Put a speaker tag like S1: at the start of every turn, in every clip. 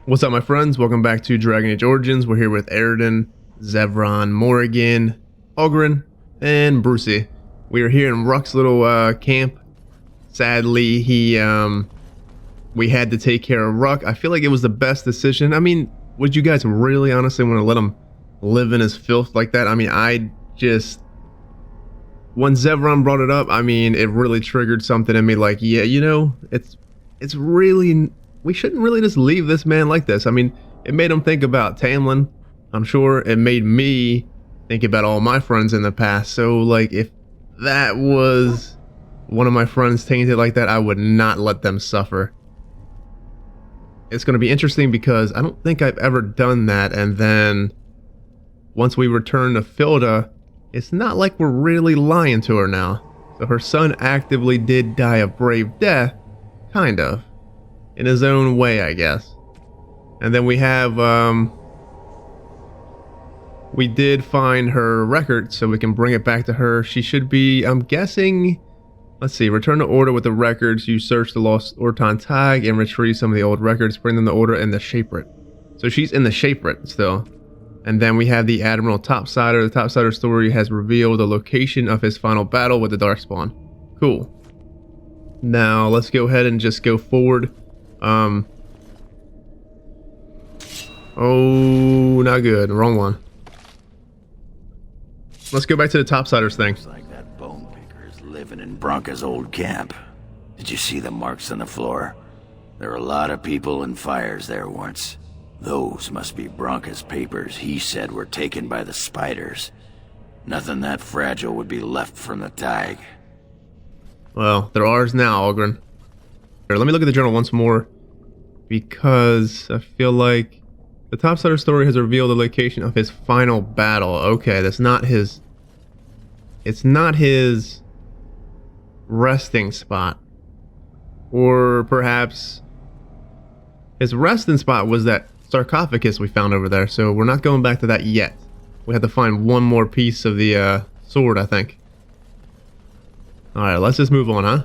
S1: What's up, my friends? Welcome back to Dragon Age Origins. We're here with Aroden, Zevran, Morrigan, Ogren, and Brucey. We are here in Ruck's little camp. Sadly, we had to take care of Ruck. I feel like it was the best decision. I mean, would you guys really honestly want to let him live in his filth like that? I mean, when Zevran brought it up, I mean, it really triggered something in me like, yeah, you know, it's really, we shouldn't really just leave this man like this. I mean, it made him think about Tamlin. I'm sure it made me think about all my friends in the past. So, like, if that was one of my friends tainted like that, I would not let them suffer. It's going to be interesting because I don't think I've ever done that. And then once we return to Filda, it's not like we're really lying to her now. So her son actively did die a brave death, kind of, in his own way, I guess. And then we have, we did find her record, so we can bring it back to her. She should be, I'm guessing, let's see, return to Order with the records. You search the lost Ortan Thaig and retrieve some of the old records, bring them to Order in the Shaperate. So she's in the Shaperate still. And then we have the Admiral Topsider. The Topsider story has revealed the location of his final battle with the Darkspawn. Cool. Now, let's go ahead and just go forward. Oh, not good. Wrong one. Let's go back to the Topsiders thing.
S2: Looks like that bone picker is living in Bronca's old camp. Did you see the marks on the floor? There were a lot of people and fires there once. Those must be Bronca's papers he said were taken by the spiders. Nothing that fragile would be left from the Thaig.
S1: Well, they're ours now, Ogren. Here, let me look at the journal once more, because I feel like the Topsider story has revealed the location of his final battle. Okay, that's not his... It's not his resting spot. Or perhaps his resting spot was that sarcophagus we found over there, so we're not going back to that yet. We have to find one more piece of the sword, I think. Alright, let's just move on, huh?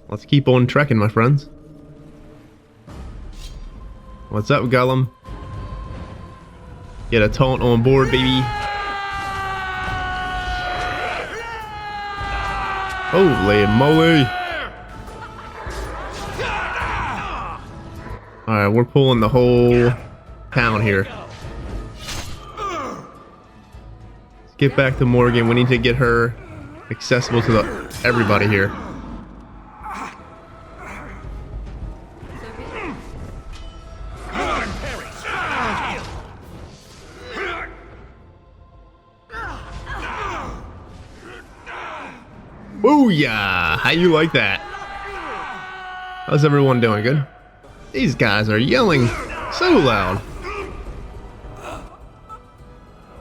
S1: Let's keep on trekking, my friends. What's up, Gollum? Get a taunt on board, baby. Holy moly! Alright, we're pulling the whole town here. Let's get back to Morrigan. We need to get her accessible to everybody here. Booyah! How you like that? How's everyone doing? Good? These guys are yelling so loud.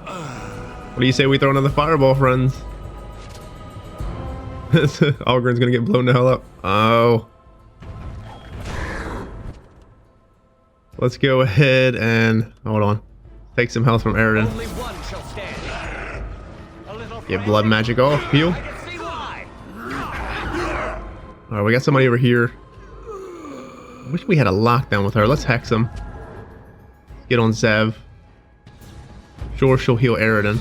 S1: What do you say we throw another fireball, friends? Ogren's gonna get blown the hell up. Oh. Let's go ahead and... hold on. Take some health from Aroden. Get blood magic off. Heal. Alright, we got somebody over here. I wish we had a lockdown with her. Let's hex him. Let's get on Zev. Sure, she'll heal Aroden.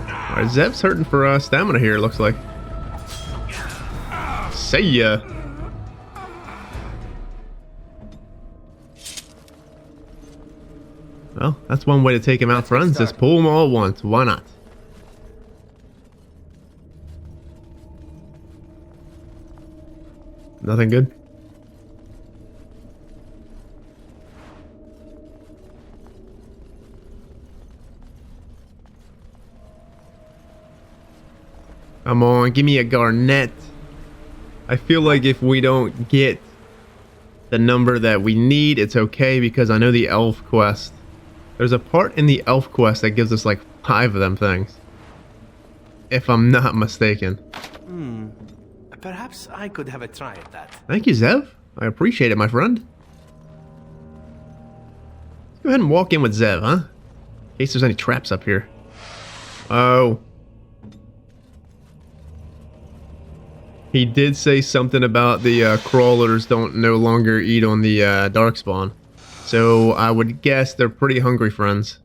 S1: Alright, Zev's hurting for stamina here, it looks like. See ya! Well, that's one way to take him out, friends. Just pull them all at once. Why not? Nothing good? Come on, give me a garnet. I feel like if we don't get the number that we need, it's okay, because I know the elf quest. There's a part in the elf quest that gives us like 5 of them things. If I'm not mistaken.
S3: Perhaps I could have a try at that.
S1: Thank you, Zev. I appreciate it, my friend. Let's go ahead and walk in with Zev, huh? In case there's any traps up here. Oh. He did say something about the crawlers don't no longer eat on the darkspawn. So I would guess they're pretty hungry, friends.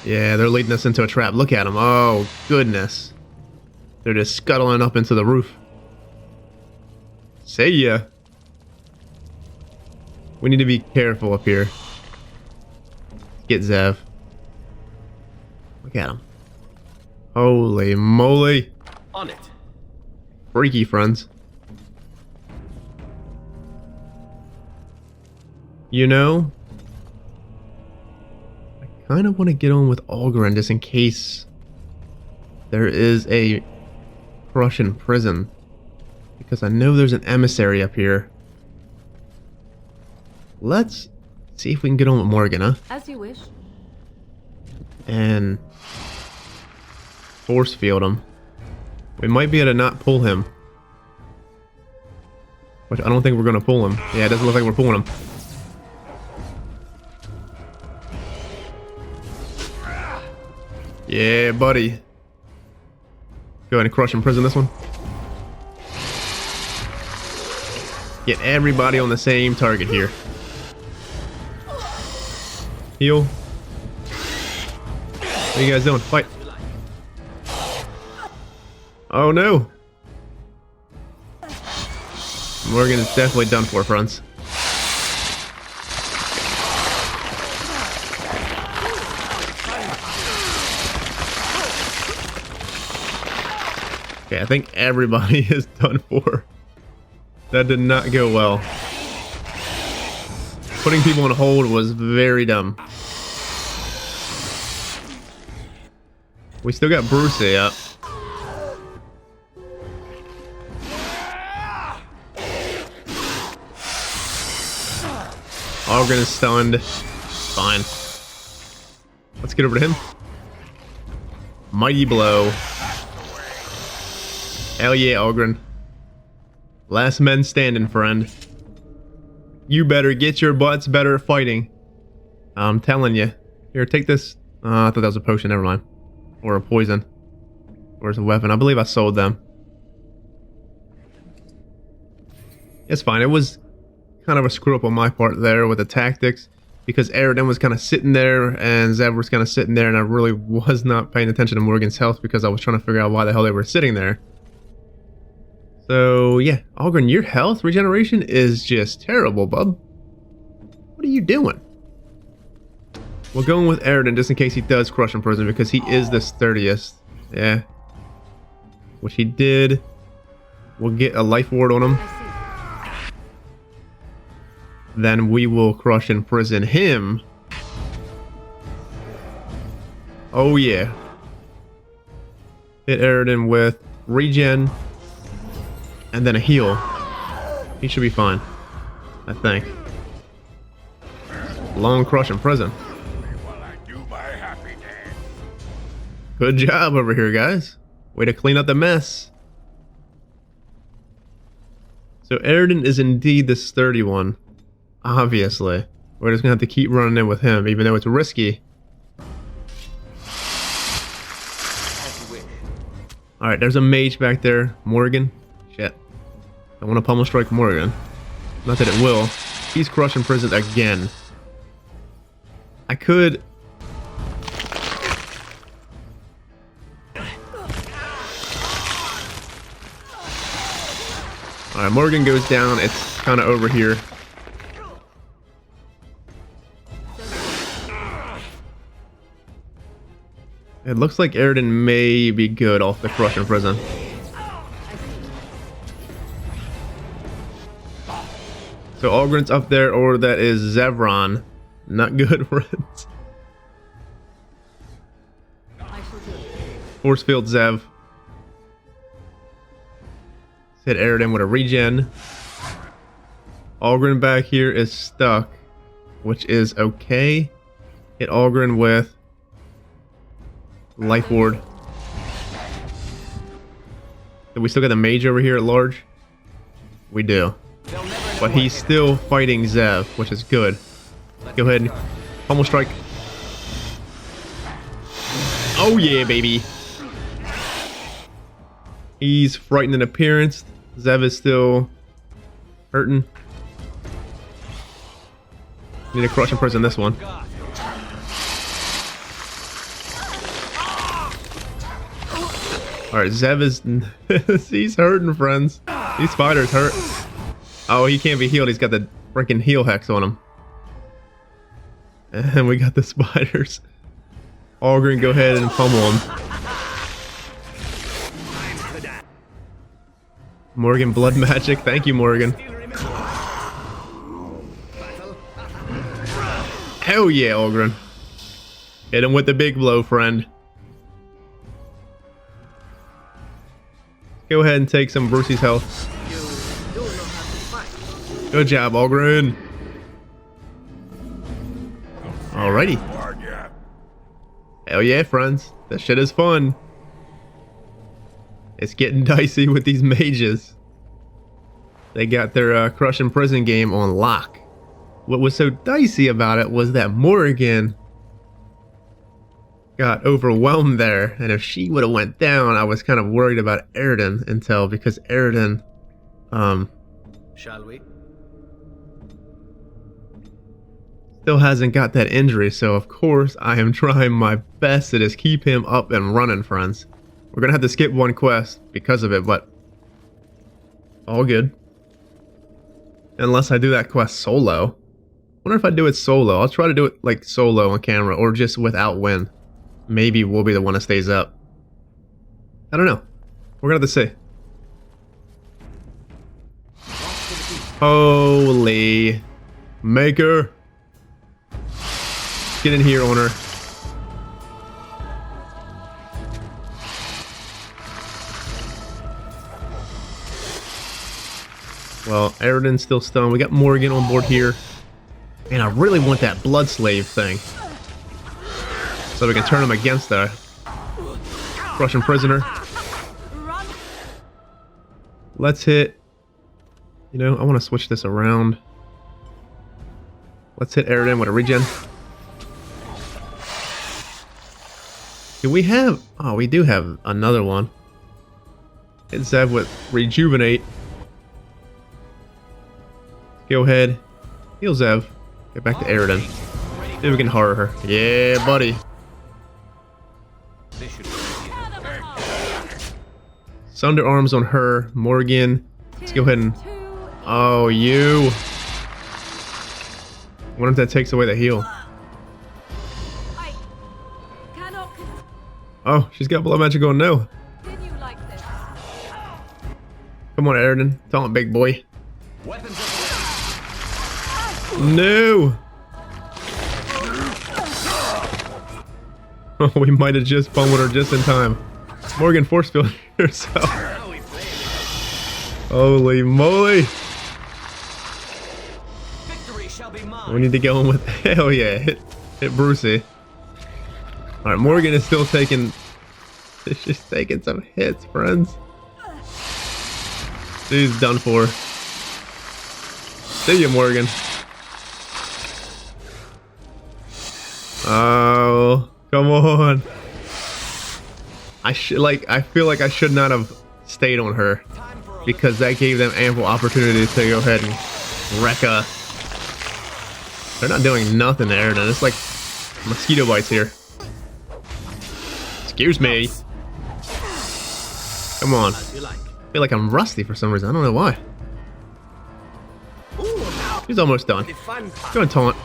S1: Yeah, they're leading us into a trap. Look at them. Oh, goodness. They're just scuttling up into the roof. See ya. We need to be careful up here. Get Zev. Look at him. Holy moly.
S3: On it.
S1: Freaky, friends. You know, I kind of want to get on with Algren just in case there is a Prussian prison. Because I know there's an emissary up here. Let's see if we can get on with Morgan, huh?
S4: As you wish.
S1: And force field him. We might be able to not pull him. Which I don't think we're going to pull him. Yeah, it doesn't look like we're pulling him. Yeah, buddy. Go ahead and crush and prison this one. Get everybody on the same target here. Heal. What are you guys doing? Fight. Oh no. Morgan is definitely done for, friends. Okay, I think everybody is done for. That did not go well. Putting people on hold was very dumb. We still got Brucey up. Algren is stunned. Fine. Let's get over to him. Mighty blow. Hell yeah, Algren. Last men standing, friend. You better get your butts better at fighting. I'm telling you. Here, take this. I thought that was a potion. Never mind. Or a poison. Or it's a weapon. I believe I sold them. It's fine. It was kind of a screw up on my part there with the tactics. Because Aroden was kind of sitting there and Zev was kind of sitting there. And I really was not paying attention to Morgan's health because I was trying to figure out why the hell they were sitting there. So, yeah, Algren, your health regeneration is just terrible, bub. What are you doing? We're going with Aroden just in case he does crush in prison because he is the sturdiest. Yeah. Which he did. We'll get a life ward on him. Then we will crush and prison him. Oh, yeah. Hit Aroden with regen. And then a heal. He should be fine. I think. Long crush in prison. Good job over here, guys. Way to clean up the mess. So Aroden is indeed the sturdy one. Obviously. We're just gonna have to keep running in with him, even though it's risky. Alright, there's a mage back there. Morgan. Shit. I want to pummel strike Morgan. Not that it will. He's crushing prison again. I could... Alright, Morgan goes down. It's kind of over here. It looks like Aroden may be good off the crush in prison. So Algren's up there, or that is Zevron. Not good, friends. Force field Zev. Hit Aroden with a regen. Algren back here is stuck, which is okay. Hit Algren with life ward. Do we still got the mage over here at large? We do. But he's still fighting Zev, which is good. Go ahead and pummel strike. Oh yeah, baby. He's frightened in appearance. Zev is still hurting. Need to crush and prison this one. Alright, Zev is... he's hurting, friends. These spiders hurt. Oh, he can't be healed. He's got the freaking heal hex on him. And we got the spiders. Allgreen, go ahead and pummel him. Morgan, blood magic. Thank you, Morgan. Hell yeah, Allgreen. Hit him with the big blow, friend. Go ahead and take some Brucey's health. Good job, Allgreen. Alrighty. Hell yeah, friends. That shit is fun. It's getting dicey with these mages. They got their Crush and Prison game on lock. What was so dicey about it was that Morgan got overwhelmed there, and if she would have went down, I was kind of worried about Aroden because Aroden,
S3: shall we?
S1: Still hasn't got that injury, so of course I am trying my best to just keep him up and running, friends. We're gonna have to skip one quest because of it, but all good. Unless I do that quest solo. Wonder if I do it solo. I'll try to do it like solo on camera or just without Win. Maybe we'll be the one that stays up. I don't know. We're gonna have to see. Holy maker. Get in here on her. Well, Aroden's still stunned. We got Morgan on board here. And I really want that blood slave thing. So we can turn him against the Russian prisoner. Let's hit... You know, I want to switch this around. Let's hit Aroden with a regen. Do we have... Oh, we do have another one. Hit Zev with rejuvenate. Go ahead. Heal Zev. Get back to Aroden. See if we can horror her. Yeah, buddy. Sunder arms on her. Morgan. Let's go ahead and... Oh, you. I wonder if that takes away the heal. Oh, she's got blood magic going. No. Come on, Aroden. Taunt, big boy. No. Oh, we might have just pummeled her just in time. Morgan force field herself. Holy moly. We need to go in with... Hell yeah. Hit Brucey. Alright, Morgan is still taking... She's taking some hits, friends. She's done for. See ya, Morgan. Oh, come on. I feel like I should not have stayed on her because that gave them ample opportunity to go ahead and wreck us. They're not doing nothing there. It's like mosquito bites here. Excuse me. Come on. I feel like I'm rusty for some reason. I don't know why. He's almost done. Go and taunt.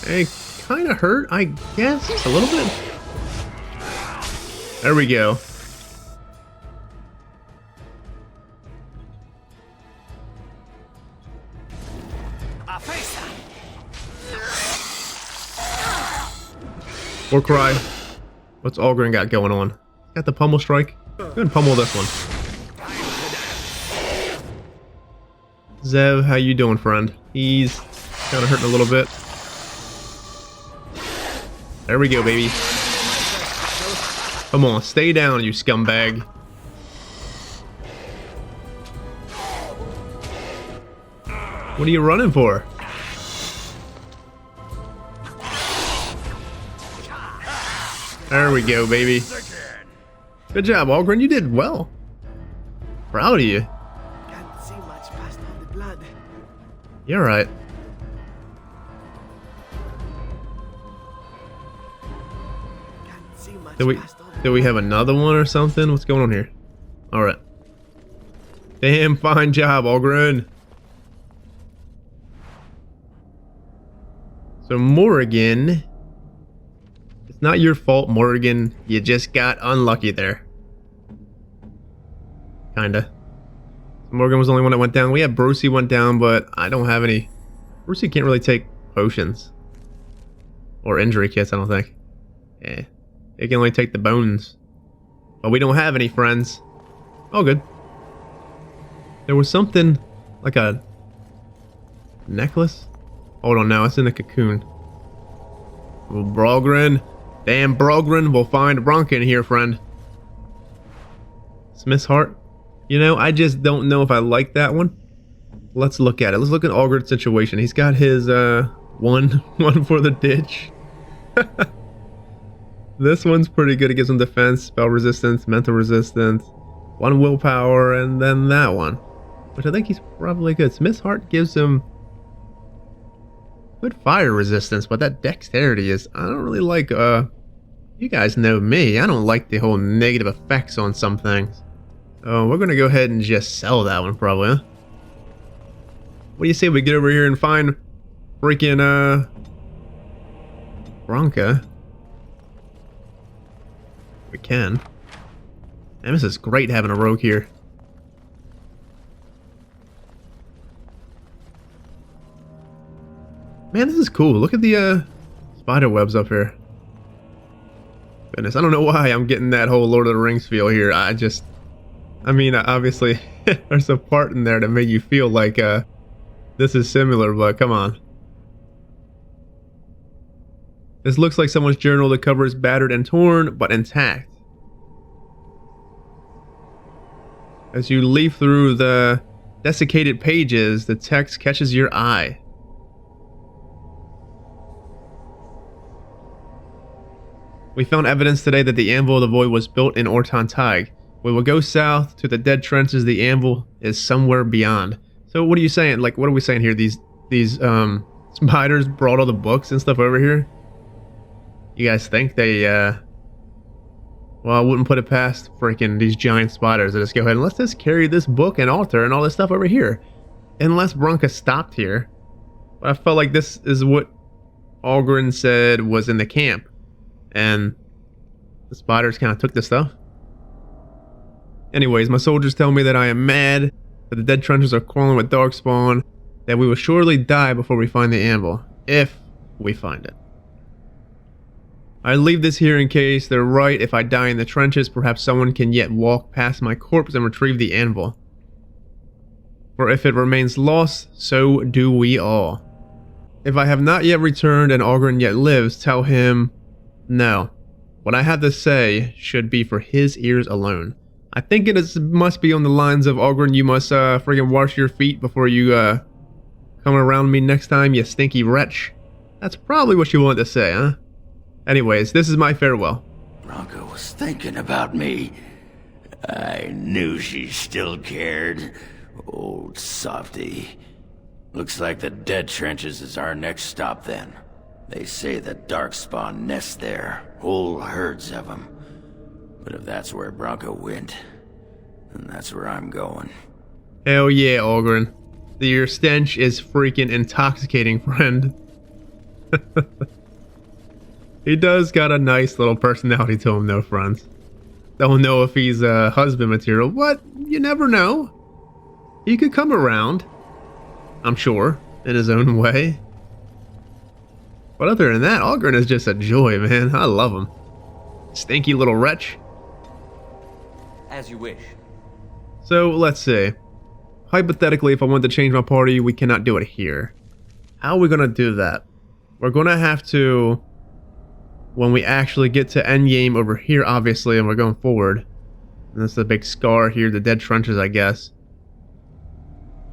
S1: It kind of hurt, I guess, a little bit. There we go. War cry. What's Allgreen got going on? Got the pummel strike. Go ahead and pummel this one. Zev, how you doing, friend? He's kind of hurting a little bit. There we go, baby. Come on, stay down, you scumbag. What are you running for? There we go, baby. Good job, Algren. You did well. Proud of you.
S4: Can't see much past all the blood.
S1: You're right.
S4: Can't see much
S1: Do
S4: past all the
S1: we have another one or something? What's going on here? All right. Damn fine job, Algren. So Morrigan, it's not your fault, Morrigan. You just got unlucky there. Kinda. Morgan was the only one that went down. We had Brucey went down, but I don't have any. Brucey can't really take potions. Or injury kits, I don't think. Yeah. It can only take the bones. But we don't have any friends. Oh, good. There was something like a necklace? Hold on now, it's in a cocoon. Oh, Brogren. Damn Brogren, we'll find Bronca in here, friend. Smith's Heart. You know, I just don't know if I like that one. Let's look at it. Let's look at Algren's situation. He's got his one for the ditch. This one's pretty good. It gives him defense, spell resistance, mental resistance, 1 willpower, and then that one, which I think he's probably good. Smith's Heart gives him good fire resistance, but that dexterity is, I don't really like, you guys know me, I don't like the whole negative effects on some things. Oh, we're gonna go ahead and just sell that one probably, huh? What do you say we get over here and find freaking, Bronca? We can. And this is great having a rogue here. Man, this is cool. Look at the spider webs up here. Goodness, I don't know why I'm getting that whole Lord of the Rings feel here. I mean, obviously, there's a part in there to make you feel like this is similar, but come on. This looks like someone's journal. The cover is battered and torn, but intact. As you leaf through the desiccated pages, the text catches your eye. We found evidence today that the Anvil of the Void was built in Ortan Thaig. We will go south to the dead trenches. The Anvil is somewhere beyond. So what are you saying? Like, what are we saying here? These spiders brought all the books and stuff over here? You guys think they, well, I wouldn't put it past freaking these giant spiders to just go ahead and let's just carry this book and altar and all this stuff over here. Unless Bronca stopped here. But I felt like this is what Algren said was in the camp. And the spiders kind of took the stuff. Anyways, my soldiers tell me that I am mad, that the dead trenches are crawling with darkspawn, that we will surely die before we find the anvil, if we find it. I leave this here in case they're right. If I die in the trenches, perhaps someone can yet walk past my corpse and retrieve the anvil. For if it remains lost, so do we all. If I have not yet returned and Algren yet lives, tell him, no. What I have to say should be for his ears alone. I think it must be on the lines of, Algren, you must friggin' wash your feet before you come around me next time, you stinky wretch. That's probably what you wanted to say, huh? Anyways, this is my farewell.
S2: Bronca was thinking about me. I knew she still cared. Old softy. Looks like the dead trenches is our next stop then. They say the darkspawn nest there, whole herds of them. But if that's where Bronca went, then that's where I'm going.
S1: Hell yeah, Algren. Your stench is freaking intoxicating, friend. He does got a nice little personality to him, though, friends. Don't know if he's husband material, but you never know. He could come around, I'm sure, in his own way. But other than that, Algren is just a joy, man. I love him. Stinky little wretch.
S3: As you wish.
S1: So, let's see. Hypothetically, if I want to change my party, we cannot do it here. How are we going to do that? We're going to have to, when we actually get to endgame over here, obviously, and we're going forward. And that's the big scar here, the dead trenches, I guess.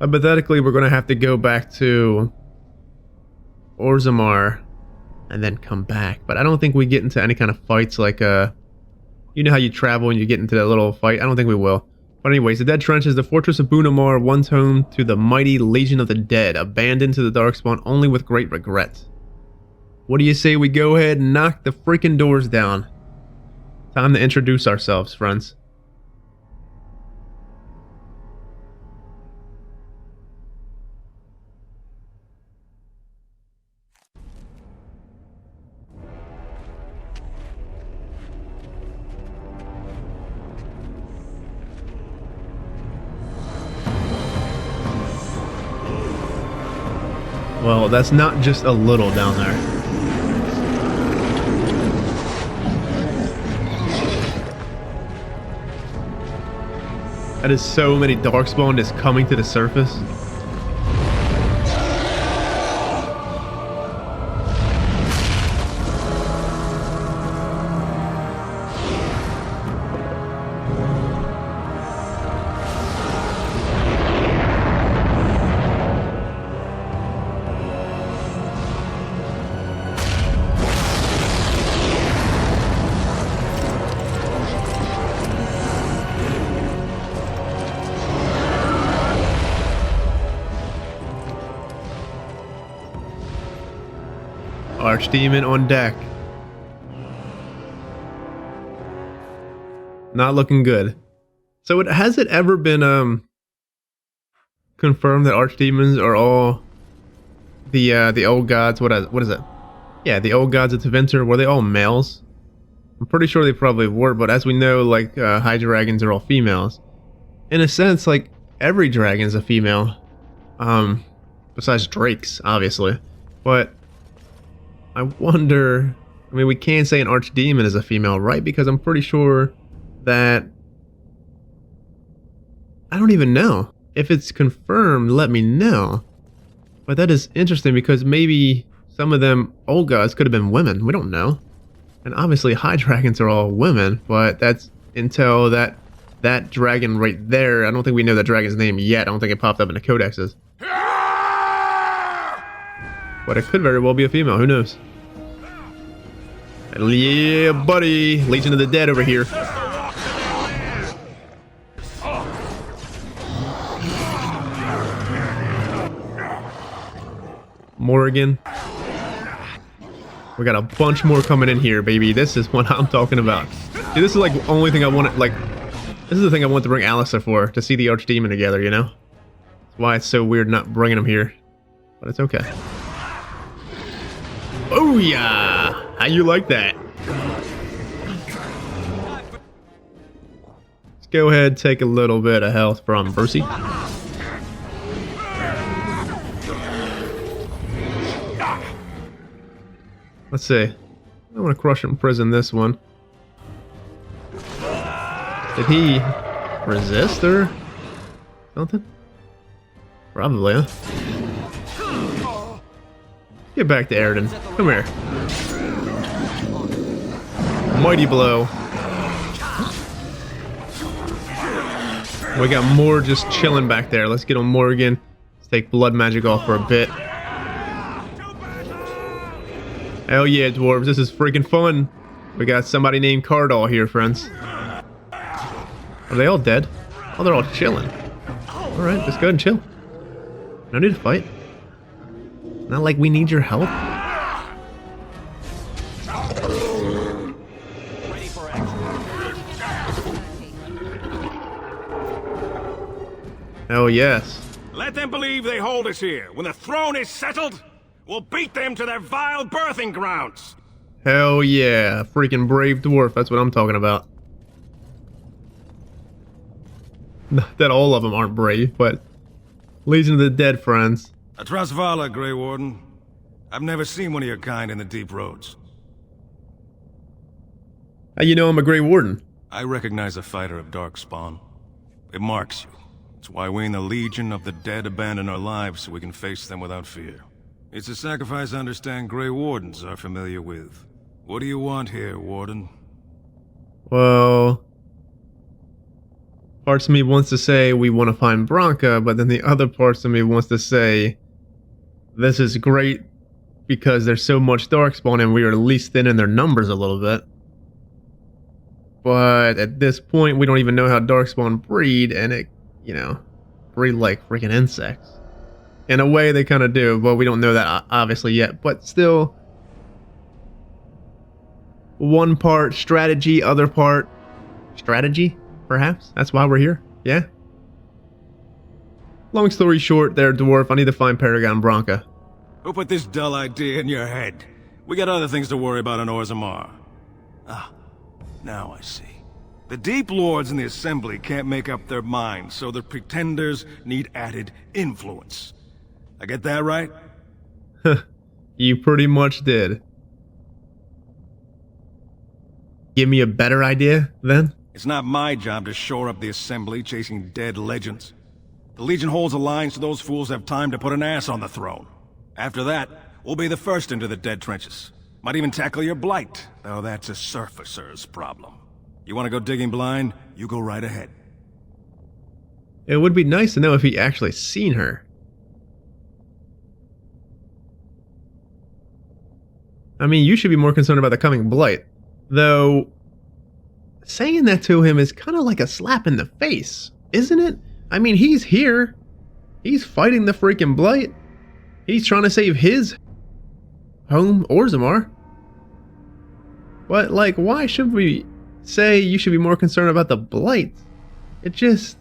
S1: Hypothetically, we're going to have to go back to Orzammar and then come back. But I don't think we get into any kind of fights like, you know how you travel and you get into that little fight? I don't think we will. But anyways, the Dead Trench is the fortress of Bunamar, once home to the mighty Legion of the Dead, abandoned to the Darkspawn only with great regret. What do you say we go ahead and knock the freaking doors down? Time to introduce ourselves, friends. Well, that's not just a little down there. That is so many Darkspawn just coming to the surface. Archdemon on deck. Not looking good. So has it ever been confirmed that Archdemons are all the old gods? What is it? Yeah, the old gods of Neverwinter, were they all males? I'm pretty sure they probably were, but as we know, like high dragons are all females. In a sense, like every dragon is a female. Besides drakes, obviously. But I wonder, I mean, we can say an Archdemon is a female, right? Because I'm pretty sure that, I don't even know. If it's confirmed, let me know. But that is interesting because maybe some of them old gods could have been women. We don't know. And obviously high dragons are all women, but that's until that dragon right there. I don't think we know that dragon's name yet. I don't think it popped up in the codexes. But it could very well be a female, who knows? Yeah, buddy! Legion of the Dead over here. Morrigan. We got a bunch more coming in here, baby. This is what I'm talking about. Dude, this is like the only thing I wanted, like, this is the thing I want to bring Alistair for, to see the Archdemon together, you know? That's why it's so weird not bringing him here. But it's okay. Oh yeah! How you like that? Let's go ahead and take a little bit of health from Brucey. Let's see. I want to crush and prison this one. Did he resist or something? Probably, huh? Get back to Aroden. Come here. Mighty blow. We got more just chilling back there. Let's get on Morrigan. Let's take blood magic off for a bit. Hell yeah, dwarves. This is freaking fun. We got somebody named Cardall here, friends. Are they all dead? Oh, they're all chilling. Alright, just go ahead and chill. No need to fight. Not like we need your help.
S3: Ready for action.
S1: Oh yes.
S5: Let them believe they hold us here. When the throne is settled, we'll beat them to their vile birthing grounds.
S1: Hell yeah. Freaking brave dwarf. That's what I'm talking about. Not that all of them aren't brave, but Legion of the Dead, friends.
S5: Atrasvala, Grey Warden. I've never seen one of your kind in the deep roads.
S1: How you know I'm a Grey Warden?
S5: I recognize a fighter of Darkspawn. It marks you. It's why we in the Legion of the Dead abandon our lives so we can face them without fear. It's a sacrifice I understand Grey Wardens are familiar with. What do you want here, Warden?
S1: Well, parts of me wants to say we want to find Branka, but then the other parts of me wants to say this is great because there's so much darkspawn and we are at least thinning their numbers a little bit. But at this point, we don't even know how darkspawn breed, and it, you know, breed like freaking insects. In a way, they kind of do, but we don't know that obviously yet. But still, one part strategy, other part strategy, perhaps? That's why we're here, yeah? Long story short there, dwarf, I need to find Paragon Branca.
S5: Who put this dull idea in your head? We got other things to worry about in Orzammar. Ah, now I see. The Deep Lords in the Assembly can't make up their minds, so the Pretenders need added influence. I get that right?
S1: You pretty much did. Give me a better idea, then?
S5: It's not my job to shore up the Assembly chasing dead legends. The Legion holds a line so those fools have time to put an ass on the throne. After that, we'll be the first into the dead trenches. Might even tackle your blight, though that's a surfacer's problem. You want to go digging blind? You go right ahead.
S1: It would be nice to know if he actually seen her. I mean, you should be more concerned about the coming blight. Though, saying that to him is kind of like a slap in the face, isn't it? I mean, he's here. He's fighting the freaking blight. He's trying to save his home, Orzammar. But, like, why should we say you should be more concerned about the blight? It just...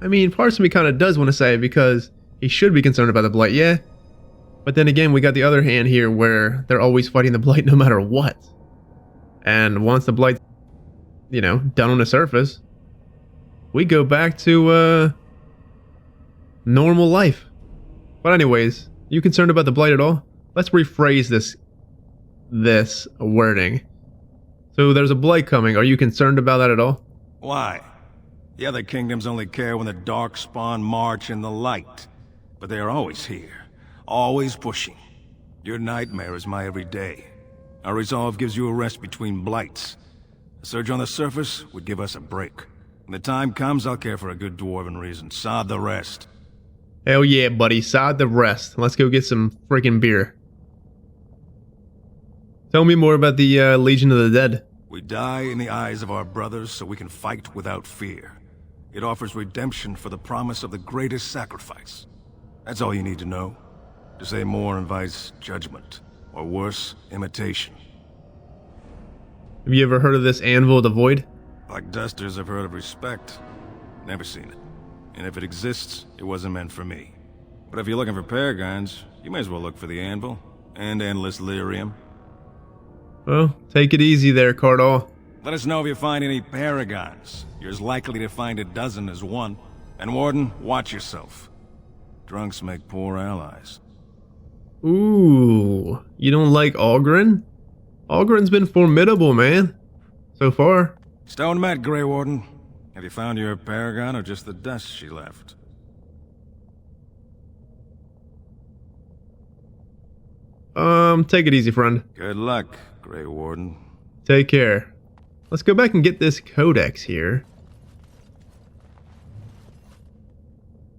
S1: I mean, parts of me kind of does want to say it because he should be concerned about the blight, yeah? But then again, we got the other hand here where they're always fighting the blight no matter what. And once the blight, you know, done on the surface, we go back to, normal life. But anyways, you concerned about the blight at all? Let's rephrase this wording. So there's a blight coming. Are you concerned about that at all?
S5: Why? The other kingdoms only care when the Darkspawn march in the light. But they are always here. Always pushing. Your nightmare is my everyday. Our resolve gives you a rest between blights. A surge on the surface would give us a break. When the time comes, I'll care for a good dwarven reason. Sod the rest.
S1: Hell yeah, buddy. Sod the rest. Let's go get some freaking beer. Tell me more about the Legion of the Dead.
S5: We die in the eyes of our brothers so we can fight without fear. It offers redemption for the promise of the greatest sacrifice. That's all you need to know. To say more invites judgment, or worse, imitation.
S1: Have you ever heard of this Anvil of the Void?
S5: Like dusters, I've heard of respect. Never seen it. And if it exists, it wasn't meant for me. But if you're looking for paragons, you may as well look for the Anvil, and Endless Lyrium.
S1: Well, take it easy there, Cardall.
S5: Let us know if you find any paragons. You're as likely to find a dozen as one. And Warden, watch yourself. Drunks make poor allies.
S1: Ooh, you don't like Oghren? Ogren's been formidable, man. So far.
S5: Stone met, Grey Warden. Have you found your paragon or just the dust she left?
S1: Take it easy, friend.
S5: Good luck, Grey Warden.
S1: Take care. Let's go back and get this codex here.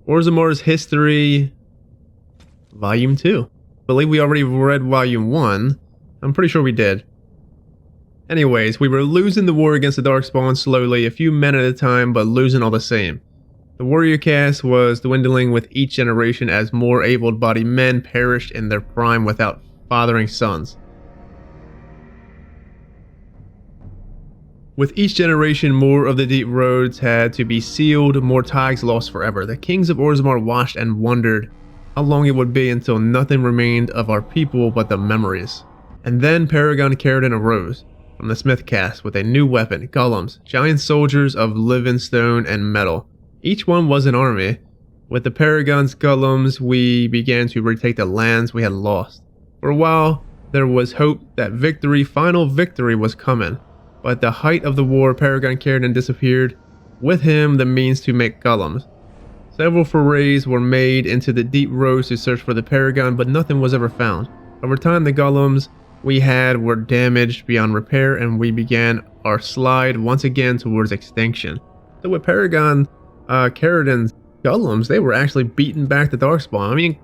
S1: Orzammar's History, Volume 2. I believe we already read Volume 1. I'm pretty sure we did. Anyways, we were losing the war against the Darkspawn slowly, a few men at a time, but losing all the same. The warrior caste was dwindling with each generation as more able-bodied men perished in their prime without fathering sons. With each generation, more of the deep roads had to be sealed, more Thaigs lost forever. The kings of Orzammar watched and wondered how long it would be until nothing remained of our people but the memories. And then Paragon Caridin arose from the Smith caste with a new weapon, golems, giant soldiers of living stone and metal. Each one was an army. With the Paragon's golems, we began to retake the lands we had lost. For a while, there was hope that victory, final victory, was coming. But at the height of the war, Paragon Caridin disappeared. With him, the means to make golems. Several forays were made into the deep roads to search for the Paragon, but nothing was ever found. Over time, the golems we had were damaged beyond repair, and we began our slide once again towards extinction. So with Paragon Caridin's golems, they were actually beating back the Darkspawn. I mean,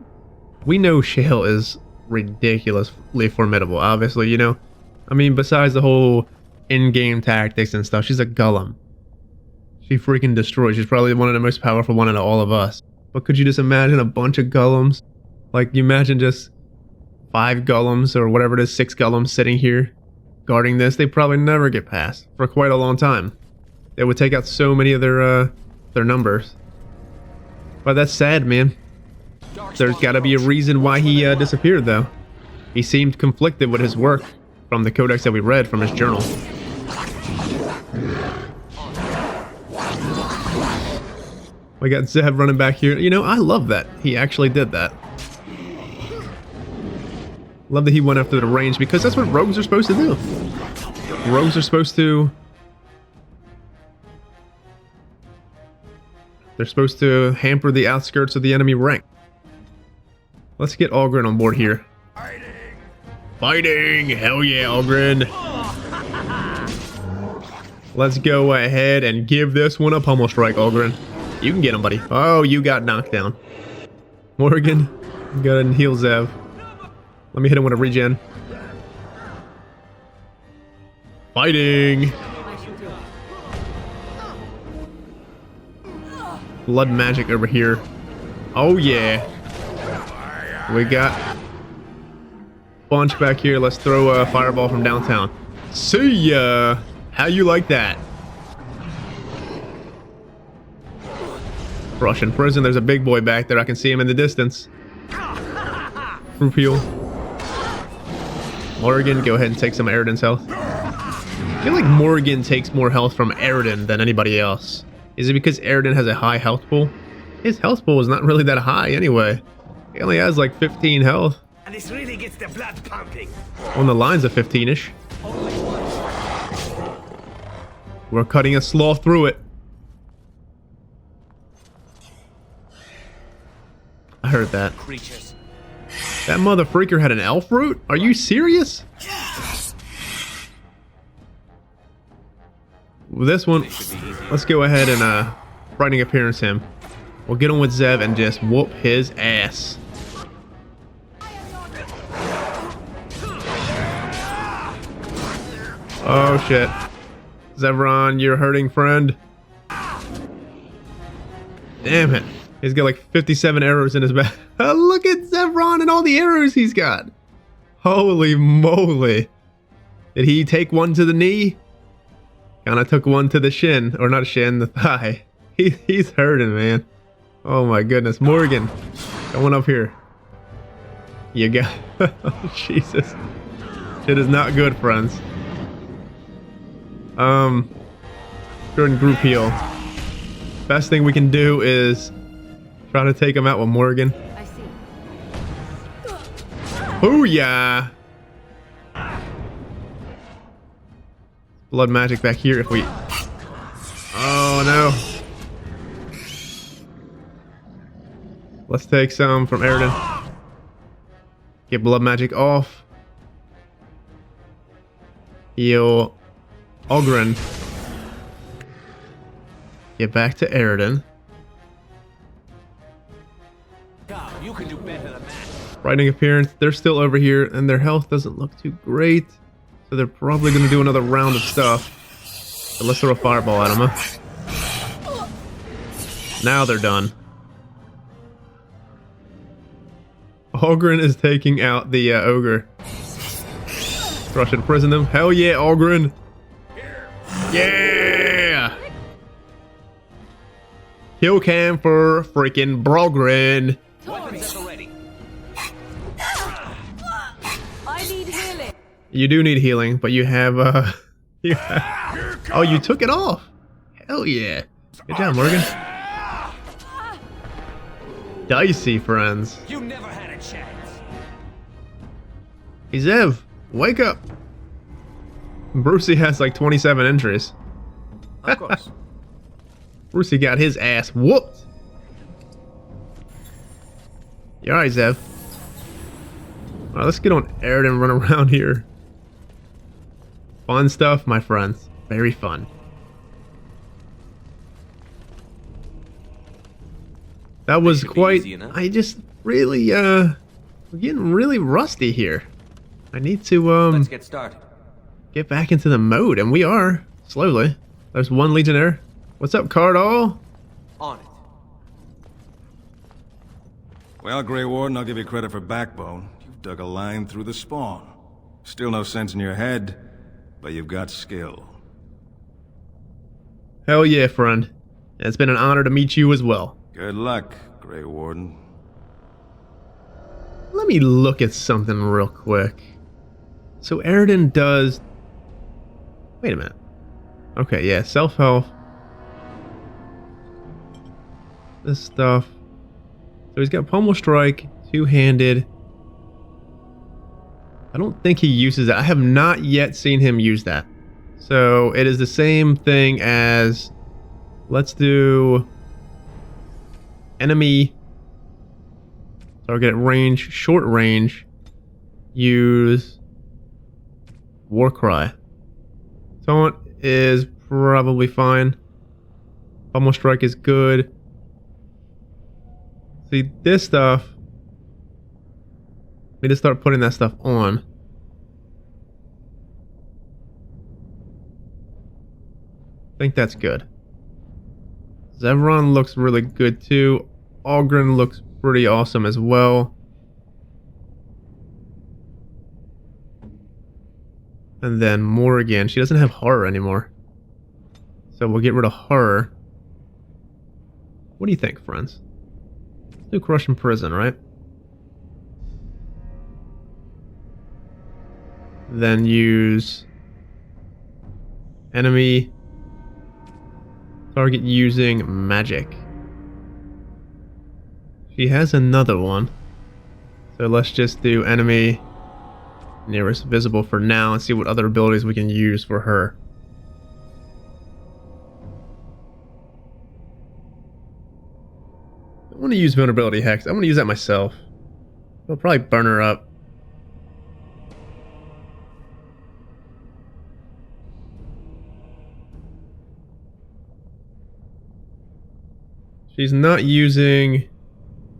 S1: we know Shale is ridiculously formidable, obviously, you know? I mean, besides the whole in-game tactics and stuff, she's a golem. She freaking destroys. She's probably one of the most powerful one out of all of us. But could you just imagine a bunch of golems? Like, you imagine just 5 golems, or whatever it is, 6 golems sitting here, guarding this. They'd probably never get past for quite a long time. They would take out so many of their numbers. But that's sad, man. There's gotta be a reason why he disappeared, though. He seemed conflicted with his work from the codex that we read from his journal. We got Zeb running back here. You know, I love that. He actually did that. Love that he went after the range, because that's what rogues are supposed to do. Rogues are supposed to... They're supposed to hamper the outskirts of the enemy rank. Let's get Algren on board here. Fighting! Hell yeah, Algren! Let's go ahead and give this one a pummel strike, Algren. You can get him, buddy. Oh, you got knocked down. Morgan, go ahead and heal Zev. Let me hit him with a regen. Fighting! Blood magic over here. Oh yeah. We got bunch back here. Let's throw a fireball from downtown. See ya! How you like that? Russian prison. There's a big boy back there. I can see him in the distance. Rupiel. Morgan, go ahead and take some of Aroden's health. I feel like Morgan takes more health from Aroden than anybody else. Is it because Aroden has a high health pool? His health pool is not really that high anyway. He only has like 15 health.
S4: And this really gets the blood pumping.
S1: On the lines of 15-ish. We're cutting a sloth through it. I heard that.
S3: Creatures.
S1: That mother freaker had an elf root? Are you serious? With this one, let's go ahead and frightening appearance him. We'll get on with Zev and just whoop his ass. Oh shit. Zevron, you're hurting, friend. Damn it. He's got like 57 arrows in his back. Look at Zevron and all the arrows he's got. Holy moly. Did he take one to the knee? Kinda took one to the shin. Or not shin, the thigh. He's hurting, man. Oh my goodness. Morgan, going up here. You got... Oh, Jesus. Shit is not good, friends. Go ahead and group heal. Best thing we can do is try to take him out with Morgan.
S6: I see.
S1: Booyah! Blood magic back here if we... Oh no. Let's take some from Aroden. Get blood magic off. Heal Ogren. Get back to Aroden.
S3: You can do better than that.
S1: Frightening appearance. They're still over here, and their health doesn't look too great. So they're probably going to do another round of stuff. But let's throw a fireball at them, huh? Now they're done. Ogren is taking out the ogre. Rush and imprison them. Hell yeah, Ogren! Yeah! Kill cam for freaking Brogren.
S3: Weapons at the ready.
S6: I need healing.
S1: You do need healing, but you have Oh, you took it off. Hell yeah. Good job, Morgan. Dicey, friends.
S3: You never had a chance.
S1: Hey, Zev, wake up. Brucey has like 27 entries.
S7: Of course.
S1: Brucey got his ass whooped. You alright, Zev? Alright, let's get on Aroden and run around here. Fun stuff, my friends. Very fun. That was
S3: Should be
S1: quite...
S3: easy enough.
S1: I just really, we're getting really rusty here. I need to,
S3: Let's get started.
S1: get back into the mode, and we are, slowly. There's one Legionnaire. What's up, Cardall?
S3: On it.
S5: Well, Grey Warden, I'll give you credit for backbone. You've dug a line through the spawn. Still no sense in your head, but you've got skill.
S1: Hell yeah, friend. It's been an honor to meet you as well.
S5: Good luck, Grey Warden.
S1: Let me look at something real quick. So Aroden does... Wait a minute. Okay, yeah, self-health. This stuff. So he's got Pummel Strike, two-handed. I don't think he uses that. I have not yet seen him use that. So it is the same thing as... Let's do... Enemy... Target at range, short range. Use... Warcry. Taunt is probably fine. Pummel Strike is good. See, this stuff... We need to start putting that stuff on. I think that's good. Zevron looks really good too. Algren looks pretty awesome as well. And then Morrigan. She doesn't have horror anymore. So we'll get rid of horror. What do you think, friends? Let's do Crush in Prison, right? Then use enemy target using magic. She has another one. So let's just do enemy nearest visible for now and see what other abilities we can use for her. I want to use Vulnerability Hex. I'm going to use that myself. I'll probably burn her up. She's not using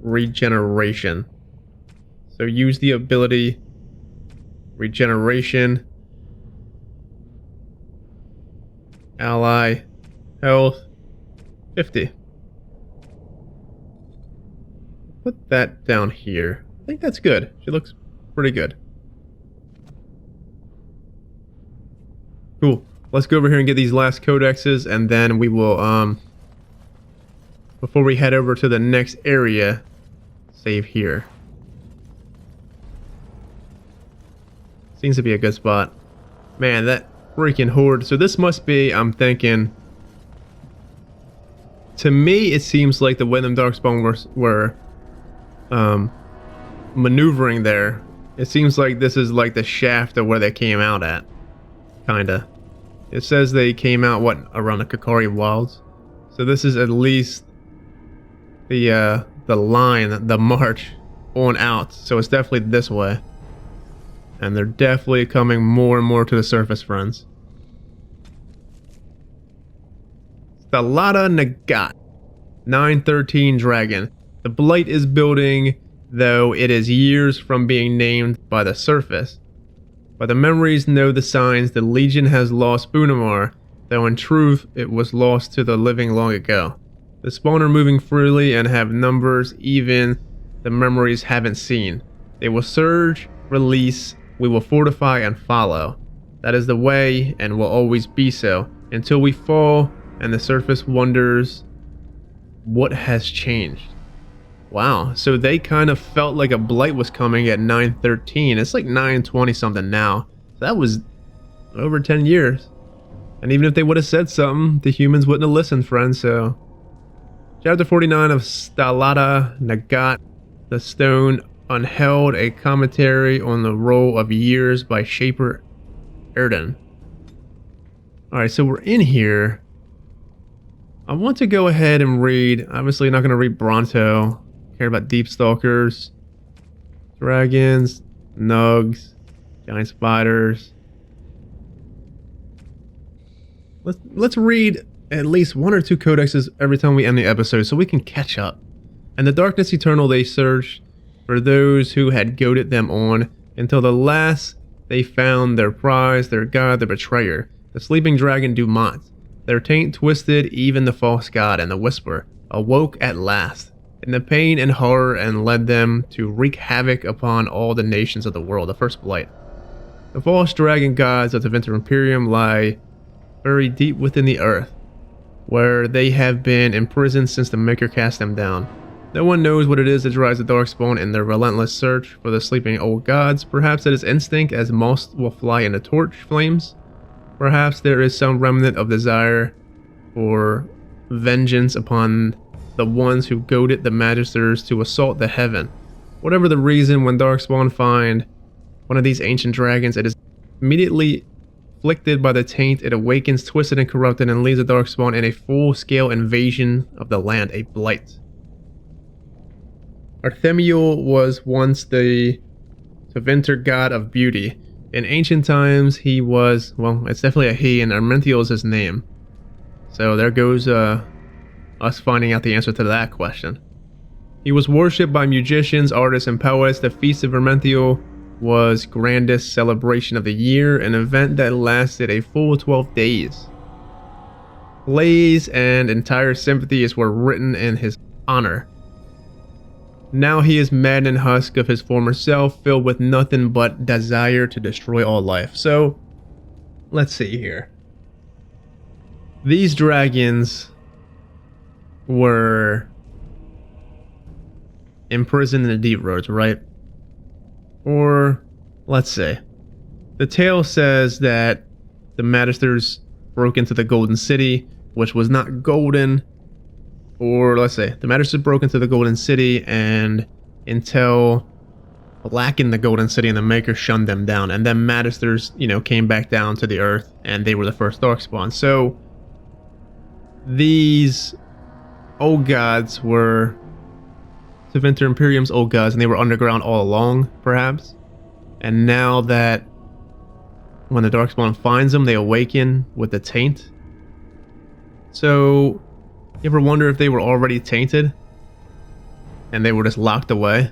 S1: regeneration. So use the ability regeneration. Ally health 50. Put that down here. I think that's good. She looks pretty good. Cool. Let's go over here and get these last codexes, and then we will before we head over to the next area, save here. Seems to be a good spot. Man, that freaking horde. So this must be, I'm thinking... To me, it seems like the Wyndham Darkspawn were maneuvering there. It seems like this is like the shaft of where they came out at. Kinda. It says they came out, what, around the Kakari Wilds? So this is at least... the line, the march on out. So it's definitely this way. And they're definitely coming more and more to the surface, friends. Stalata Nagat. 913 Dragon. The Blight is building, though it is years from being named by the surface. But the memories know the signs. The Legion has lost Bunamar, though in truth it was lost to the living long ago. The spawn are moving freely and have numbers even the memories haven't seen. They will surge, release, we will fortify and follow. That is the way and will always be so, until we fall and the surface wonders what has changed. Wow, so they kind of felt like a blight was coming at 913. It's like 920 something now. So that was over 10 years. And even if they would have said something, the humans wouldn't have listened, friends, so... Chapter 49 of Stalata Nagat, The Stone Unheld, a commentary on the role of years by Shaper Aroden. Alright, so we're in here. I want to go ahead and read, obviously not going to read Bronto. Care about Deep Stalkers, Dragons, Nugs, Giant Spiders. Let's read at least one or two codexes every time we end the episode so we can catch up. And the darkness eternal they searched for those who had goaded them on, until the last they found their prize, their god, their betrayer, the sleeping dragon Dumont. Their taint twisted even the false god, and the whisper awoke at last in the pain and horror, and led them to wreak havoc upon all the nations of the world. The first blight. The false dragon gods of the Winter Imperium lie buried deep within the earth, where they have been imprisoned since the Maker cast them down. No one knows what it is that drives the Darkspawn in their relentless search for the sleeping old gods. Perhaps it is instinct, as moths will fly into torch flames. Perhaps there is some remnant of desire for vengeance upon the ones who goaded the Magisters to assault the heaven. Whatever the reason, when Darkspawn find one of these ancient dragons, it is immediately afflicted by the taint. It awakens, twisted and corrupted, and leads the Darkspawn in a full-scale invasion of the land, a blight. Urthemiel was once the Tevinter god of beauty. In ancient times, he was, well, it's definitely a he, and Armenthiel is his name. So there goes us finding out the answer to that question. He was worshipped by musicians, artists, and poets. The Feast of Armenthiel was grandest celebration of the year, an event that lasted a full 12 days. Plays and entire symphonies were written in his honor. Now he is maddened husk of his former self, filled with nothing but desire to destroy all life. So, let's see here. These dragons were imprisoned in the deep roads, right? Or, let's say, the tale says that the Magisters broke into the Golden City, which was not golden. Or let's say the Magisters broke into the Golden City, and Intel blackened the Golden City, and the Maker shunned them down. And then Magisters, came back down to the Earth, and they were the first Darkspawn. So these old gods were Tevinter Imperium's old gods, and they were underground all along, perhaps. And now that when the Darkspawn finds them, they awaken with the taint. So you ever wonder if they were already tainted and they were just locked away,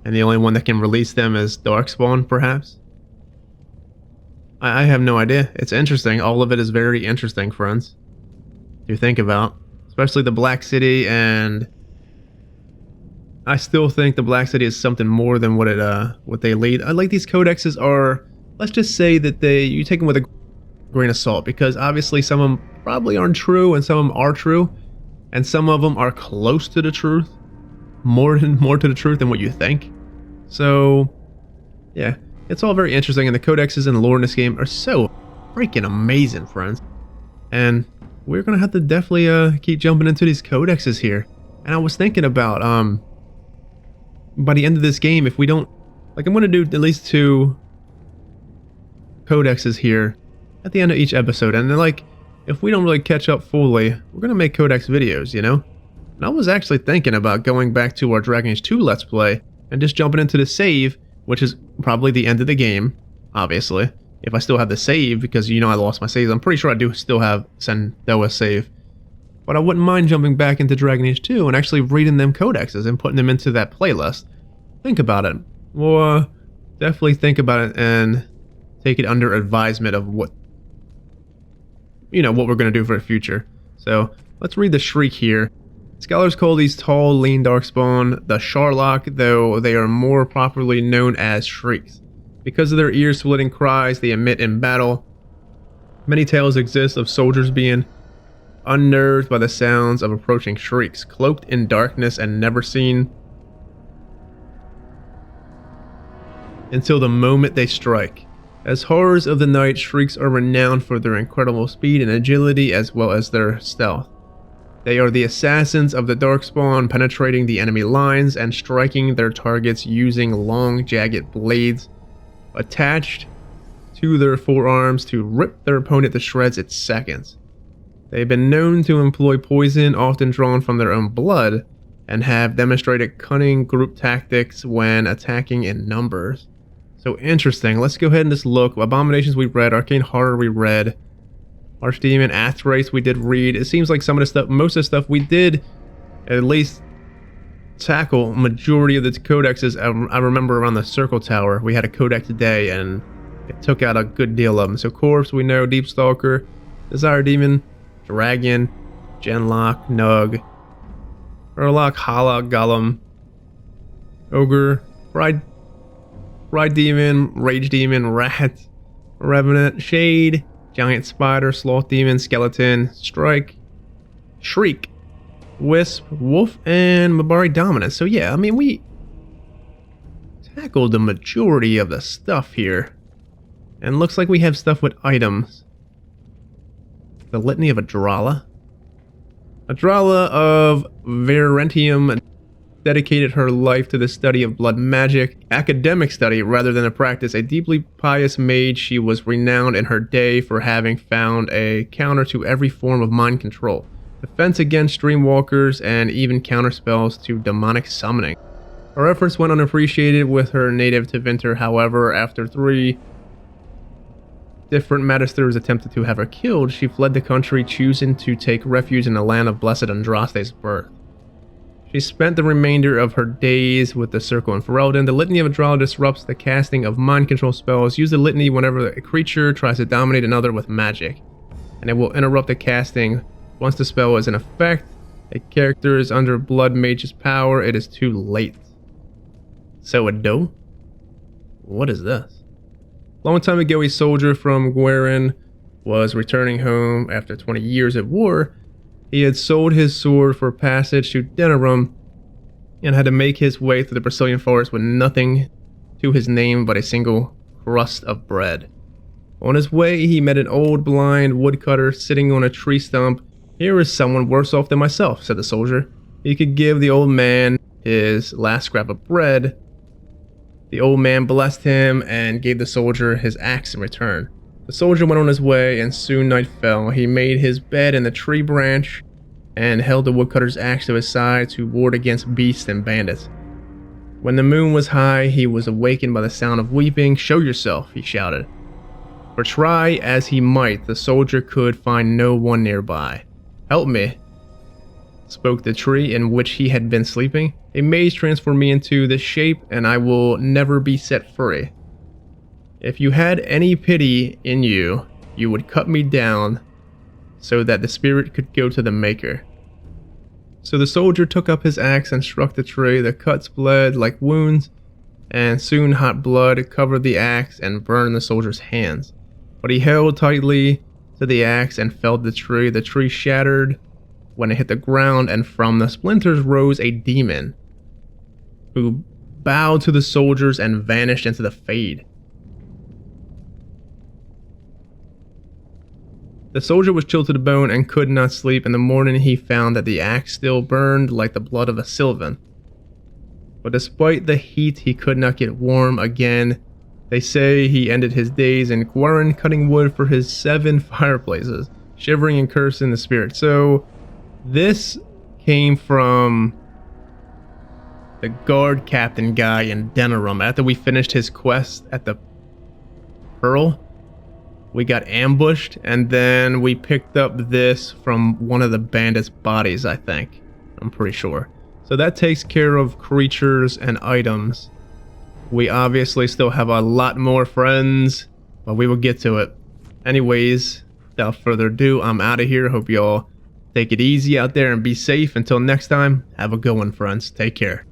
S1: and the only one that can release them is Darkspawn, perhaps? I have no idea. It's interesting. All of it is very interesting, friends, to think about, especially the Black City. And I still think the Black City is something more than what they lead. I like these codexes are, let's just say that you take them with a grain of salt, because obviously some of them probably aren't true, and some of them are true, and some of them are close to the truth, more to the truth than what you think. So yeah, it's all very interesting, and the codexes and lore in this game are so freaking amazing, friends. And we're gonna have to definitely keep jumping into these codexes here. And I was thinking about by the end of this game, if we don't, like, I'm gonna do at least 2 codexes here at the end of each episode, and then, like, if we don't really catch up fully, we're gonna make codex videos, And I was actually thinking about going back to our Dragon Age 2 Let's Play and just jumping into the save, which is probably the end of the game, obviously. If I still have the save, because I lost my saves. I'm pretty sure I do still have Sendoa's save. But I wouldn't mind jumping back into Dragon Age 2 and actually reading them codexes and putting them into that playlist. Think about it. Well, definitely think about it and take it under advisement of what we're going to do for the future. So let's read the Shriek here. Scholars call these tall, lean Darkspawn the Sharlock, though they are more properly known as Shrieks. Because of their ear-splitting cries they emit in battle, many tales exist of soldiers being unnerved by the sounds of approaching shrieks, cloaked in darkness and never seen until the moment they strike. As horrors of the night, shrieks are renowned for their incredible speed and agility, as well as their stealth. They are the assassins of the Darkspawn, penetrating the enemy lines and striking their targets using long, jagged blades attached to their forearms to rip their opponent to shreds in seconds. They've been known to employ poison, often drawn from their own blood, and have demonstrated cunning group tactics when attacking in numbers. So interesting. Let's go ahead and just look. Abominations we read, Arcane Horror we read, Archdemon, Athrace we did read. It seems like some of the stuff, most of the stuff we did at least tackle majority of the codexes. I remember around the Circle Tower, we had a codex day, and it took out a good deal of them. So Corpse, we know, Deep Stalker, Desire Demon, Dragon, Genlock, Nug, Urlock, Hallock, Gollum, Ogre, Pride Demon, Rage Demon, Rat, Revenant, Shade, Giant Spider, Sloth Demon, Skeleton, Strike, Shriek, Wisp, Wolf, and Mabari Dominance. So yeah, I mean, we tackled the majority of the stuff here. And looks like we have stuff with items. The Litany of Adralla. Adralla of Verentium dedicated her life to the study of blood magic, academic study rather than a practice. A deeply pious mage, she was renowned in her day for having found a counter to every form of mind control, defense against dreamwalkers, and even counterspells to demonic summoning. Her efforts went unappreciated with her native Tevinter. However, after 3 different Magisters attempted to have her killed, she fled the country, choosing to take refuge in the land of blessed Andraste's birth. She spent the remainder of her days with the Circle in Ferelden. The Litany of Adralla disrupts the casting of mind control spells. Use the Litany whenever a creature tries to dominate another with magic, and it will interrupt the casting. Once the spell is in effect, a character is under Blood Mage's power, it is too late. So Ado? What is this? Long time ago, a soldier from Gweren was returning home after 20 years at war. He had sold his sword for passage to Denerim and had to make his way through the Brazilian forest with nothing to his name but a single crust of bread. On his way, he met an old blind woodcutter sitting on a tree stump. "Here is someone worse off than myself," said the soldier. He could give the old man his last scrap of bread. The old man blessed him and gave the soldier his axe in return. The soldier went on his way, and soon night fell. He made his bed in the tree branch and held the woodcutter's axe to his side to ward against beasts and bandits. When the moon was high, he was awakened by the sound of weeping. "Show yourself," he shouted. For try as he might, the soldier could find no one nearby. "Help me," spoke the tree in which he had been sleeping. "A mage transformed me into this shape, and I will never be set free. If you had any pity in you, you would cut me down so that the spirit could go to the maker." So the soldier took up his axe and struck the tree. The cuts bled like wounds, and soon hot blood covered the axe and burned the soldier's hands. But he held tightly to the axe and felled the tree. The tree shattered when it hit the ground, and from the splinters rose a demon who bowed to the soldiers and vanished into the fade. The soldier was chilled to the bone and could not sleep. In the morning, he found that the axe still burned like the blood of a Sylvan. But despite the heat, he could not get warm again. They say he ended his days in Gweren, cutting wood for his 7 fireplaces, shivering and cursing the spirit. So this came from the guard captain guy in Denerim. After we finished his quest at the Pearl, we got ambushed, and then we picked up this from one of the bandits' bodies, I think. I'm pretty sure. So that takes care of creatures and items. We obviously still have a lot more friends, but we will get to it. Anyways, without further ado, I'm out of here. Hope y'all take it easy out there and be safe. Until next time, have a good one, friends. Take care.